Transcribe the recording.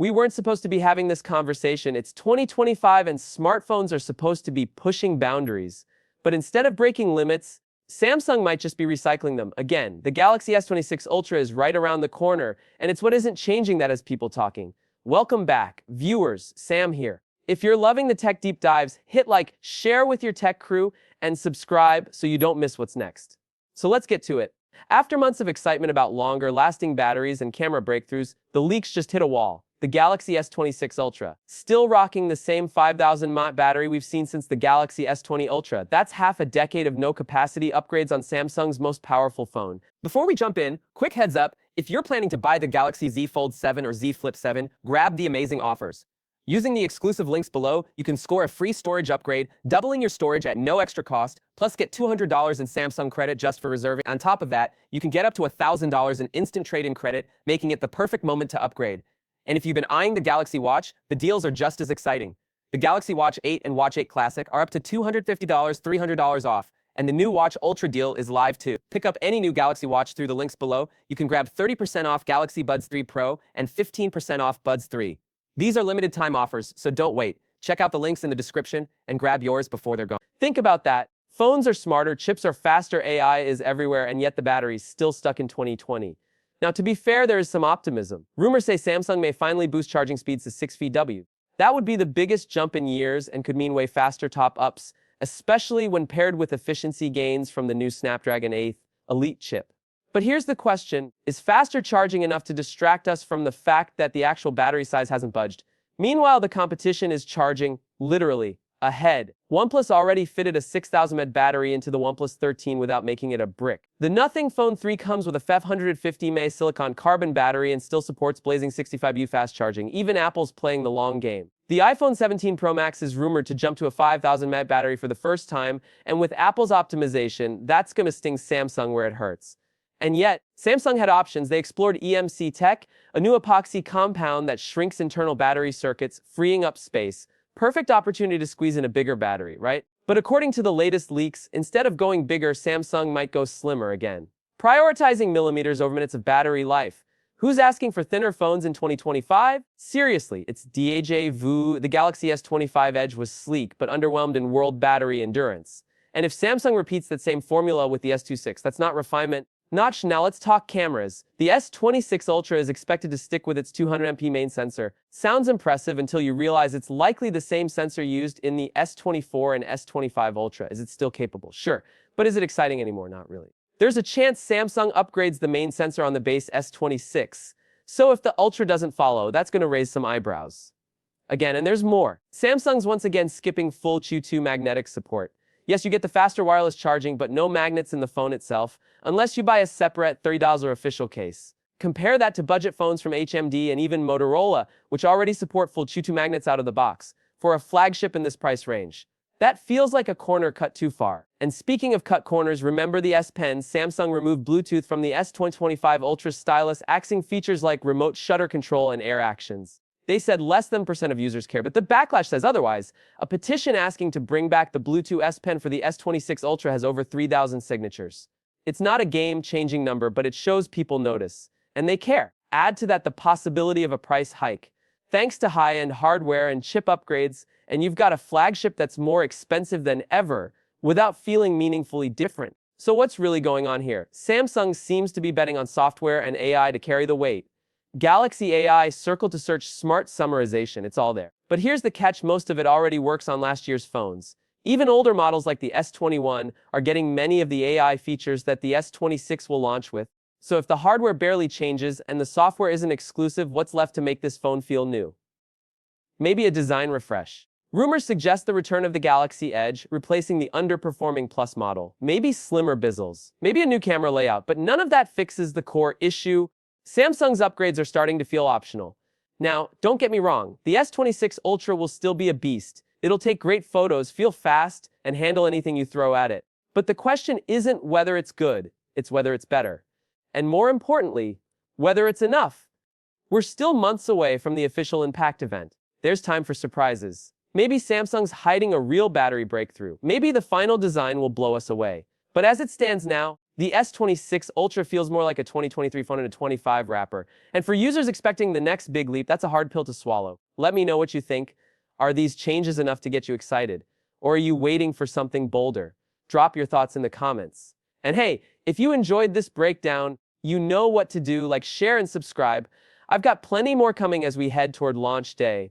We weren't supposed to be having this conversation. It's 2025 and smartphones are supposed to be pushing boundaries. But instead of breaking limits, Samsung might just be recycling them. Again, the Galaxy S26 Ultra is right around the corner, and it's what isn't changing that has people talking. Welcome back, viewers, Sam here. If you're loving the tech deep dives, hit like, share with your tech crew, and subscribe so you don't miss what's next. So let's get to it. After months of excitement about longer lasting batteries and camera breakthroughs, the leaks just hit a wall. The Galaxy S26 Ultra, still rocking the same 5000 mAh battery we've seen since the Galaxy S20 Ultra. That's half a decade of no capacity upgrades on Samsung's most powerful phone. Before we jump in, quick heads up, if you're planning to buy the Galaxy Z Fold 7 or Z Flip 7, grab the amazing offers. Using the exclusive links below, you can score a free storage upgrade, doubling your storage at no extra cost, plus get $200 in Samsung credit just for reserving. On top of that, you can get up to $1,000 in instant trade-in credit, making it the perfect moment to upgrade. And if you've been eyeing the Galaxy Watch, the deals are just as exciting. The Galaxy Watch 8 and Watch 8 Classic are up to $250, $300 off, and the new Watch Ultra deal is live too. Pick up any new Galaxy Watch through the links below. You can grab 30% off Galaxy Buds 3 Pro and 15% off Buds 3. These are limited time offers, so don't wait. Check out the links in the description and grab yours before they're gone. Think about that. Phones are smarter, chips are faster, AI is everywhere, and yet the battery's still stuck in 2020. Now, to be fair, there is some optimism. Rumors say Samsung may finally boost charging speeds to 6 VW. That would be the biggest jump in years and could mean way faster top-ups, especially when paired with efficiency gains from the new Snapdragon 8 Elite chip. But here's the question, is faster charging enough to distract us from the fact that the actual battery size hasn't budged? Meanwhile, the competition is charging, literally, ahead. OnePlus already fitted a 6000 mAh battery into the OnePlus 13 without making it a brick. The Nothing Phone 3 comes with a 550 mAh silicon carbon battery and still supports blazing 65W fast charging. Even Apple's playing the long game. The iPhone 17 Pro Max is rumored to jump to a 5000 mAh battery for the first time, and with Apple's optimization, that's gonna sting Samsung where it hurts. And yet, Samsung had options. They explored EMC tech, a new epoxy compound that shrinks internal battery circuits, freeing up space. Perfect opportunity to squeeze in a bigger battery, right? But according to the latest leaks, instead of going bigger, Samsung might go slimmer again, prioritizing millimeters over minutes of battery life. Who's asking for thinner phones in 2025? Seriously, it's déjà vu. The Galaxy S25 Edge was sleek, but underwhelmed in world battery endurance. And if Samsung repeats that same formula with the S26, that's not refinement. Notch. Now let's talk cameras. The S26 Ultra is expected to stick with its 200MP main sensor. Sounds impressive until you realize it's likely the same sensor used in the S24 and S25 Ultra. Is it still capable? Sure. But is it exciting anymore? Not really. There's a chance Samsung upgrades the main sensor on the base S26. So if the Ultra doesn't follow, that's going to raise some eyebrows. Again, and there's more. Samsung's once again skipping full Q2 magnetic support. Yes, you get the faster wireless charging, but no magnets in the phone itself, unless you buy a separate $30 official case. Compare that to budget phones from HMD and even Motorola, which already support full Q2 magnets out of the box, for a flagship in this price range. That feels like a corner cut too far. And speaking of cut corners, remember the S Pen? Samsung removed Bluetooth from the S25 Ultra stylus, axing features like remote shutter control and air actions. They said less than % of users care, but the backlash says otherwise. A petition asking to bring back the Bluetooth S Pen for the S26 Ultra has over 3,000 signatures. It's not a game-changing number, but it shows people notice, and they care. Add to that the possibility of a price hike. Thanks to high-end hardware and chip upgrades, and you've got a flagship that's more expensive than ever, without feeling meaningfully different. So what's really going on here? Samsung seems to be betting on software and AI to carry the weight. Galaxy AI, circle to search, smart summarization, it's all there. But here's the catch, most of it already works on last year's phones. Even older models like the S21 are getting many of the AI features that the S26 will launch with. So if the hardware barely changes and the software isn't exclusive, what's left to make this phone feel new? Maybe a design refresh. Rumors suggest the return of the Galaxy Edge, replacing the underperforming Plus model. Maybe slimmer bezels. Maybe a new camera layout, but none of that fixes the core issue. Samsung's upgrades are starting to feel optional. Now, don't get me wrong, the S26 Ultra will still be a beast. It'll take great photos, feel fast, and handle anything you throw at it. But the question isn't whether it's good, it's whether it's better. And more importantly, whether it's enough. We're still months away from the official Impact event. There's time for surprises. Maybe Samsung's hiding a real battery breakthrough. Maybe the final design will blow us away. But as it stands now, The S26 Ultra feels more like a 2023 phone in a 25 wrapper. And for users expecting the next big leap, that's a hard pill to swallow. Let me know what you think. Are these changes enough to get you excited? Or are you waiting for something bolder? Drop your thoughts in the comments. And hey, if you enjoyed this breakdown, you know what to do, like share and subscribe. I've got plenty more coming as we head toward launch day.